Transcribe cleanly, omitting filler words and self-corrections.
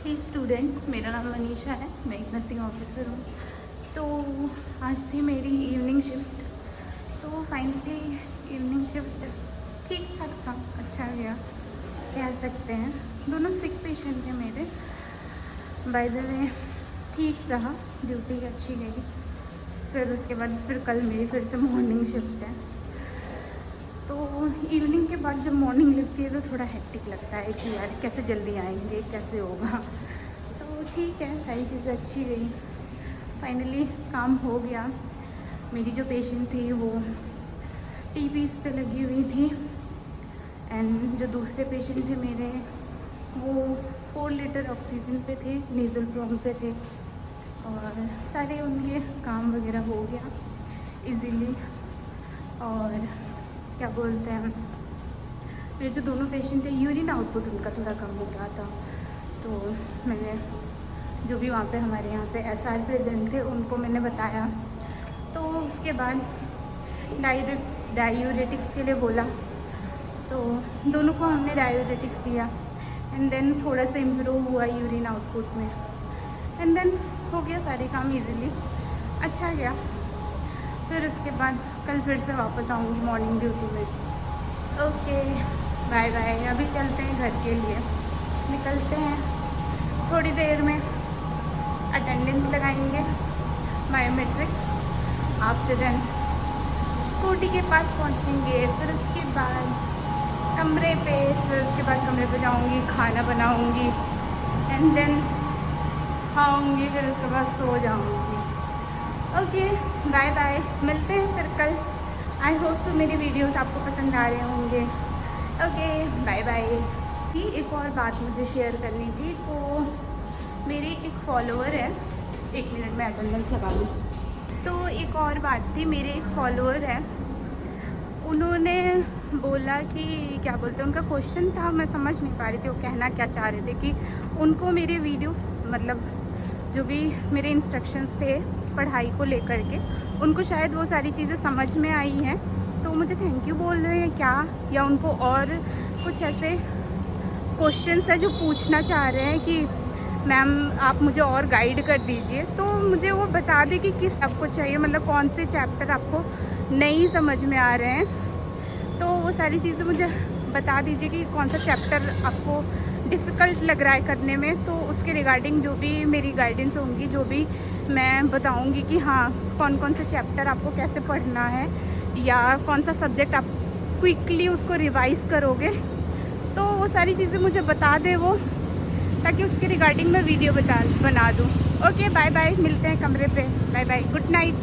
नमस्ते स्टूडेंट्स, मेरा नाम मनीषा है। मैं एक नर्सिंग ऑफिसर हूँ। तो आज थी मेरी इवनिंग शिफ्ट। तो फाइनली इवनिंग शिफ्ट ठीक ठाक था, अच्छा गया कह सकते हैं। दोनों सिक पेशेंट थे मेरे। बाय द वे ठीक रहा, ड्यूटी अच्छी गई। फिर उसके बाद फिर कल मेरी फिर से मॉर्निंग शिफ्ट है। तो इवनिंग के बाद जब मॉर्निंग लगती है तो थोड़ा हेक्टिक लगता है कि यार कैसे जल्दी आएंगे, कैसे होगा। तो ठीक है, सारी चीज़ें अच्छी गई। फाइनली काम हो गया। मेरी जो पेशेंट थी वो टीपीस पे लगी हुई थी एंड जो दूसरे पेशेंट थे मेरे वो 4 लीटर ऑक्सीजन पे थे, नेज़ल प्रोन पे थे और सारे उनके काम वगैरह हो गया इजीली। और क्या बोलते हैं, मेरे जो दोनों पेशेंट थे यूरिन आउटपुट उनका थोड़ा कम हो रहा था। तो मैंने जो भी वहाँ पे हमारे यहाँ पे एसआर प्रेजेंट थे उनको मैंने बताया। तो उसके बाद डायूरेटिक्स के लिए बोला। तो दोनों को हमने डायूरेटिक्स दिया एंड देन थोड़ा सा इम्प्रूव हुआ यूरिन आउटपुट में एंड देन हो गया सारे काम इजीली, अच्छा गया। फिर उसके बाद कल फिर से वापस आऊँगी मॉर्निंग ड्यूटी में। Okay bye bye. अभी चलते हैं घर के लिए, निकलते हैं थोड़ी देर में। अटेंडेंस लगाएंगे, बायोमेट्रिक। आफ्टर देन स्कूटी के पास पहुंचेंगे। फिर उसके बाद कमरे पे, फिर उसके बाद कमरे पे जाऊंगी, खाना बनाऊंगी एंड देन खाऊंगी, फिर उसके बाद सो जाऊंगी। ओके बाय बाय, मिलते हैं फिर कल। आई होप सो मेरी वीडियोस आपको पसंद आ रहे होंगे। Okay bye bye. कि एक और बात मुझे शेयर करनी थी। तो मेरी एक फॉलोअर है, 1 मिनट में अटेंडेंस लगा लूँ। तो एक और बात थी, मेरे एक फॉलोअर है, उन्होंने बोला कि क्या बोलते हैं, उनका क्वेश्चन था, मैं समझ नहीं पा रही थी वो कहना क्या चाह रहे थे। कि उनको मेरे वीडियो मतलब जो भी मेरे इंस्ट्रक्शंस थे पढ़ाई को लेकर के, उनको शायद वो सारी चीज़ें समझ में आई हैं। तो मुझे थैंक यू बोल रहे हैं क्या, या उनको और कुछ ऐसे क्वेश्चंस है जो पूछना चाह रहे हैं कि मैम आप मुझे और गाइड कर दीजिए। तो मुझे वो बता दें कि किस आपको चाहिए, मतलब कौन से चैप्टर आपको नहीं समझ में आ रहे हैं। तो वो सारी चीज़ें मुझे बता दीजिए कि कौन सा चैप्टर आपको डिफ़िकल्ट लग रहा है करने में। तो उसके रिगार्डिंग जो भी मेरी गाइडेंस होंगी, जो भी मैं बताऊंगी कि हाँ कौन कौन से चैप्टर आपको कैसे पढ़ना है, या कौन सा सब्जेक्ट आप क्विकली उसको रिवाइज़ करोगे। तो वो सारी चीज़ें मुझे बता दे वो, ताकि उसके रिगार्डिंग मैं वीडियो बना दूँ। ओके बाय बाय, मिलते हैं कमरे पे। Bye bye, good night.